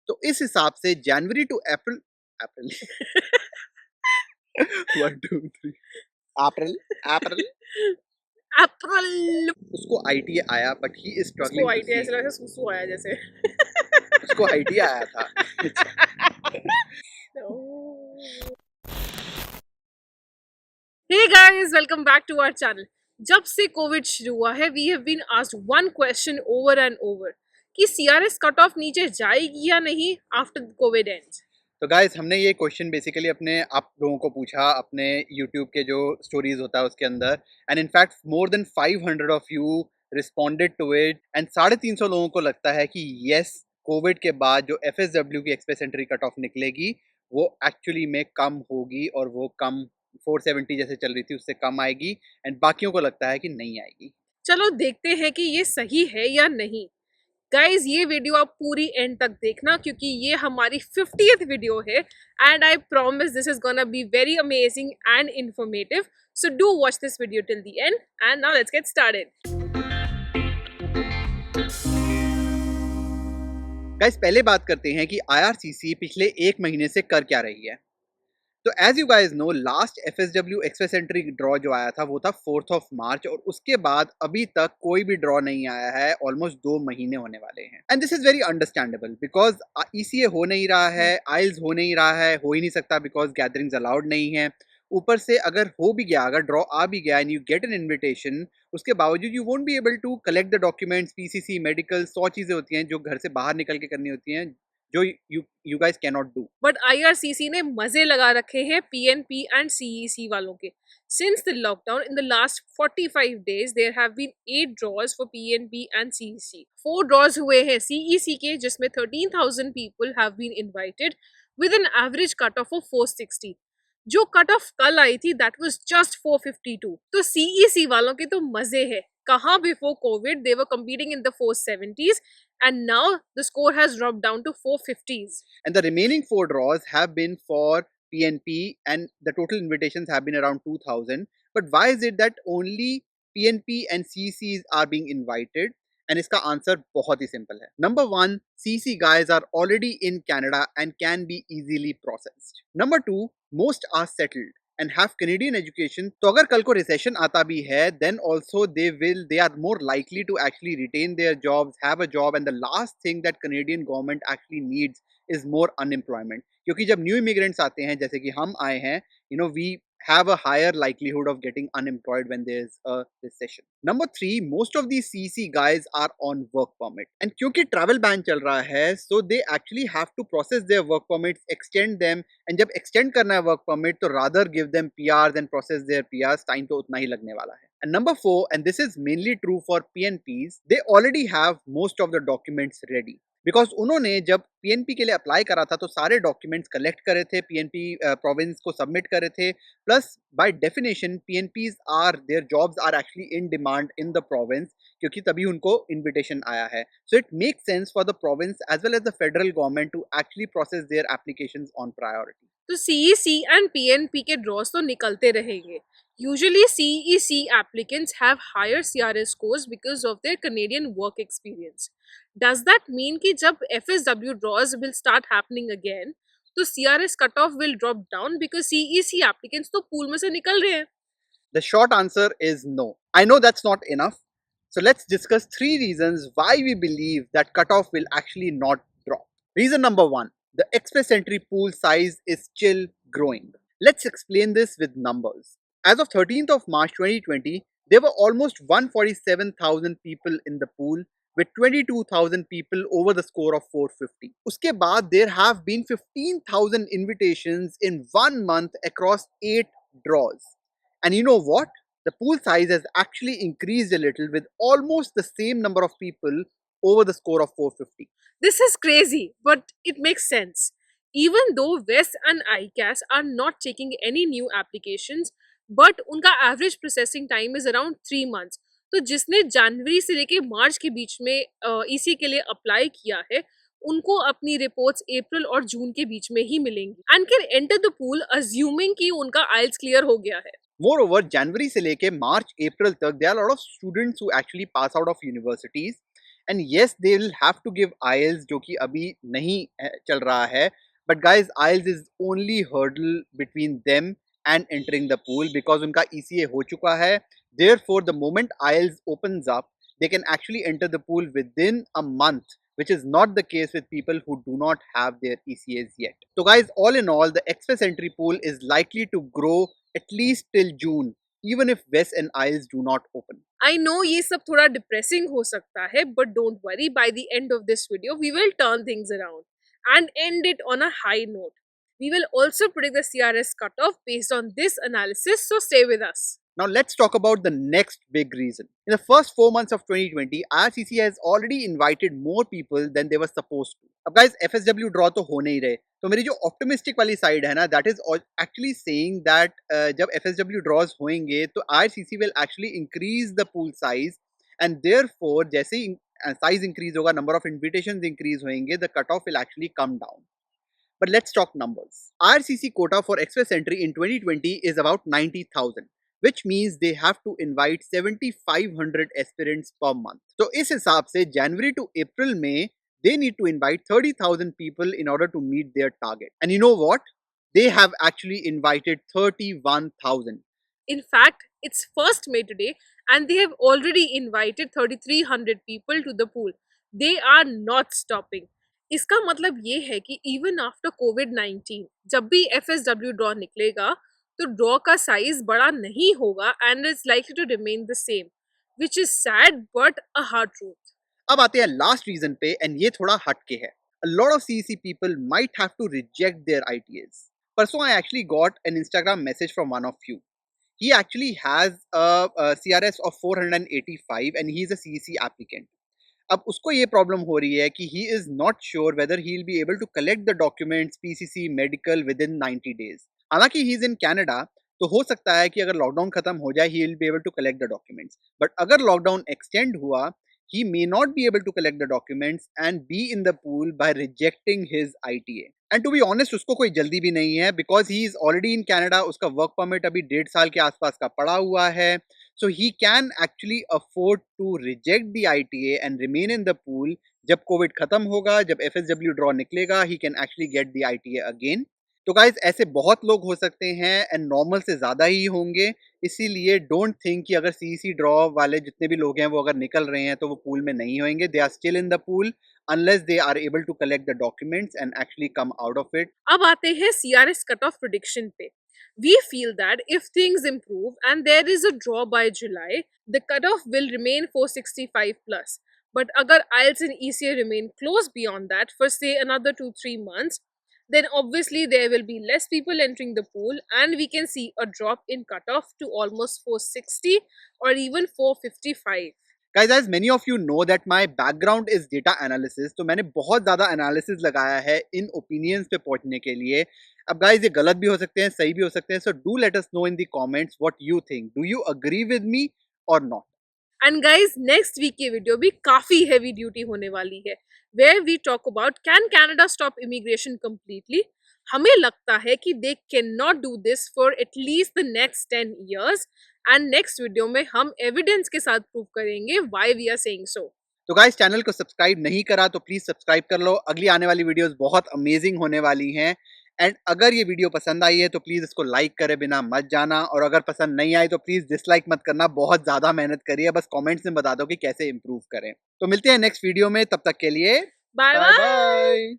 तो इस हिसाब से जनवरी टू अप्रैल अप्रैल 1 2 3 अप्रैल अप्रैल अप्रैल। उसको आईटीए आया बट ही इज उसको स्ट्रगलिंग टू आईटीआई सी ऐसा लगा सुसु आया जैसे। उसको आईटीए आया था hey guys, welcome back to our channel. जब से कोविड शुरू हुआ है we have been asked one question over and over कि सीआरएस कट ऑफ नीचे जाएगी या नहीं आफ्टर कोविड एंड्स। तो गाइस हमने ये क्वेश्चन बेसिकली अपने आप लोगों को पूछा अपने यूट्यूब के जो स्टोरीज होता है उसके अंदर and in fact more than 500 of you responded to it and 350 लोगों को लगता है कि यस कोविड के बाद जो एफएसडब्ल्यू की एक्सप्रेस एंट्री कट ऑफ निकलेगी वो एक्चुअली में कम होगी और वो कम 470 जैसे चल रही थी उससे कम आएगी एंड बाकियों को लगता है कि नहीं आएगी। चलो देखते हैं कि ये सही है या नहीं। गाइज ये वीडियो आप पूरी एंड तक देखना क्योंकि ये हमारी 50th वीडियो है and I promise this is gonna be very amazing and informative. So do watch this video till the end and now let's get started. Guys पहले बात करते हैं कि आईआरसीसी पिछले एक महीने से कर क्या रही है। तो as you guys know last FSW express entry draw जो आया था वो था 4th ऑफ मार्च और उसके बाद अभी तक कोई भी ड्रॉ नहीं आया है। ऑलमोस्ट 2 महीने होने वाले हैं and this is very understandable because ECA हो नहीं रहा है, आइल्स हो नहीं रहा है, हो ही नहीं सकता बिकॉज गैदरिंग्स अलाउड नहीं है। ऊपर से अगर हो भी गया, अगर ड्रॉ आ भी गया and you get an invitation, उसके बावजूद you won't be able to collect the documents, PCC, medical, 100 चीजें होती हैं जो घर से बाहर निकल के करनी होती हैं जो you guys can not do. But IRCC ने मजे लगा रखे हैं पीएनपी एंड सीईसी वालों के। Since the lockdown in the last 45 days there have been 8 draws for PNP and CEC. 4 draws हुए हैं सीईसी के जिसमें 13,000 people have been invited with an average cut off 460। जो कट ऑफ कल आई थी that was just 452। तो CEC वालों के तो मजे है। कहाँ before Covid they were competing in the 470s and now the score has dropped down to 450s. And the remaining 4 draws have been for PNP and the total invitations have been around 2000. But why is it that only PNP and CCs are being invited? And इसका answer बहुत ही simple है। Number 1, CC guys are already in Canada and can be easily processed. Number 2, most are settled and have Canadian education. तो अगर कल को recession आता भी है then also they are more likely to actually retain their jobs, have a job, and the last thing that Canadian government actually needs is more unemployment. क्योंकि जब new immigrants आते हैं जैसे कि हम आए हैं, you know, we have a higher likelihood of getting unemployed when there's a recession. Number 3, most of these CC guys are on work permit. And क्योंकि travel ban चल रहा है, so they actually have to process their work permits, extend them, and जब extend करना है work permit, तो rather give them PRs and process their PRs, time तो उतना ही लगने वाला है. And number 4, and this is mainly true for PNPs, they already have most of the documents ready. Because उन्होंने जब पीएनपी के लिए अप्लाई करा था तो सारे डॉक्यूमेंट्स कलेक्ट करे थे, पीएनपी प्रोविंस को सबमिट करे थे, plus by definition PNPs are their jobs are actually in demand in the province क्योंकि तभी उनको इन्विटेशन आया है। So it makes sense for the province as well as the federal government to actually process their applications on priority. तो CEC and PNP के draws तो निकलते रहेंगे। Usually CEC applicants have higher CRS scores because of their Canadian work experience. Does that mean कि जब FSW draws will start happening again, तो CRS cutoff will drop down because CEC applicants तो pool में से निकल रहे हैं? The short answer is no. I know that's not enough. So let's discuss 3 reasons why we believe that cutoff will actually not drop. Reason number 1, the express entry pool size is still growing. Let's explain this with numbers. As of 13th of March 2020, there were almost 147,000 people in the pool with 22,000 people over the score of 450. Uske baad there have been 15,000 invitations in 1 month across 8 draws. And you know what? The pool size has actually increased a little with almost the same number of people over the score of 450. This is crazy, but it makes sense. Even though West and ICAS are not taking any new applications, but उनका average processing time is around 3 months। तो जिसने जनवरी से लेके मार्च के बीच में EC के लिए apply किया है उनको अपनी रिपोर्ट्स अप्रैल और जून के बीच में ही मिलेंगी and can enter the pool assuming कि उनका आइल्स क्लियर हो गया है। Moreover, जनवरी से लेके मार्च अप्रैल तक there are a lot of students who actually pass out of universities and yes they will have to give IELTS जो कि अभी नहीं चल रहा है, but guys IELTS is only hurdle between them and entering the pool because उनका ECA हो चुका है. Therefore, the moment IELTS opens up, they can actually enter the pool within a month, which is not the case with people who do not have their ECAs yet. So guys, all in all, the Express Entry pool is likely to grow at least till June, even if WES and IELTS do not open. I know ये सब थोड़ा depressing हो सकता है, but don't worry, by the end of this video, we will turn things around and end it on a high note. We will also predict the CRS cutoff based on this analysis, so stay with us. Now let's talk about the next big reason. In the first 4 months of 2020, IRCC has already invited more people than they were supposed to. अब guys FSW draw तो हो नहीं रहे, तो मेरी जो optimistic वाली side है ना, that is actually saying that जब FSW draws होंगे तो IRCC will actually increase the pool size and therefore जैसे ही size increase होगा, number of invitations increase होंगे, the cutoff will actually come down. But let's talk numbers. IRCC quota for Express Entry in 2020 is about 90,000. which means they have to invite 7,500 aspirants per month. So इस हिसाब से January to April में they need to invite 30,000 people in order to meet their target. And you know what? They have actually invited 31,000. In fact, it's 1st May today and they have already invited 3,300 people to the pool. They are not stopping. इसका मतलब ये है कि even after COVID-19, जब भी FSW draw निकलेगा, तो draw का साइज बड़ा नहीं होगा and it's likely to remain the same, which is sad but a hard truth. अब आते हैं लास्ट रीजन पे एंड ये थोड़ा हटके है. A lot of CEC people might have to reject their ITAs. परसों I actually got an Instagram message from one of you. He actually has a CRS of 485 and he is a CEC applicant. अब उसको ये problem हो रही है कि he is not sure whether he will be able to collect the documents PCC medical within 90 days. हालांकि he is in Canada, तो हो सकता है कि अगर लॉकडाउन खत्म हो जाए he will be able to collect the documents, but अगर लॉकडाउन एक्सटेंड हुआ he may not be able to collect the documents and be in the pool by rejecting his ITA. And to be honest, उसको कोई जल्दी भी नहीं है because he is already in Canada. उसका work permit अभी 1.5 साल के आसपास का पड़ा हुआ है. So he can actually afford to reject the ITA and remain in the pool. जब कोविड खत्म होगा, जब FSW ड्रॉ निकलेगा, he can actually get the ITA again. तो गाइज ऐसे बहुत लोग हो सकते हैं एंड नॉर्मल से ज़्यादा ही होंगे, इसीलिए डोंट थिंक कि अगर CEC ड्रॉ वाले जितने भी लोग हैं वो अगर निकल रहे हैं तो वो पूल में नहीं होंगे. They are still in the pool unless they are able to collect the documents and actually come out of it. अब आते हैं CRS cutoff prediction पे. We feel that if things improve and there is a draw by July, the cutoff will remain 465 plus. But अगर IELTS and ECA remain close beyond that for say another 2-3 months, then obviously there will be less people entering the pool and we can see a drop in cutoff to almost 460 or even 455. Guys, as many of you know that my background is data analysis, तो मैंने बहुत ज़्यादा analysis लगाया है इन opinions पे पहुंचने के लिए. अब guys ये गलत भी हो सकते हैं, सही भी हो सकते हैं, so do let us know in the comments what you think. Do you agree with me or not? And guys, next week की वीडियो भी काफी heavy duty होने वाली है, where we talk about can Canada stop immigration completely. हमें लगता है कि they cannot do this for at least the next 10 years. And next video में हम evidence के साथ prove करेंगे why we are saying so. तो गाइस चैनल को सब्सक्राइब नहीं करा तो प्लीज सब्सक्राइब कर लो. अगली आने वाली वीडियोस बहुत अमेजिंग होने वाली हैं. एंड अगर ये वीडियो पसंद आई है तो प्लीज इसको लाइक करे बिना मत जाना, और अगर पसंद नहीं आई तो प्लीज डिसलाइक मत करना. बहुत ज्यादा मेहनत करिए, बस कमेंट्स में बता दो कि कैसे इंप्रूव करें. तो मिलते हैं नेक्स्ट वीडियो में, तब तक के लिए बाय बाय.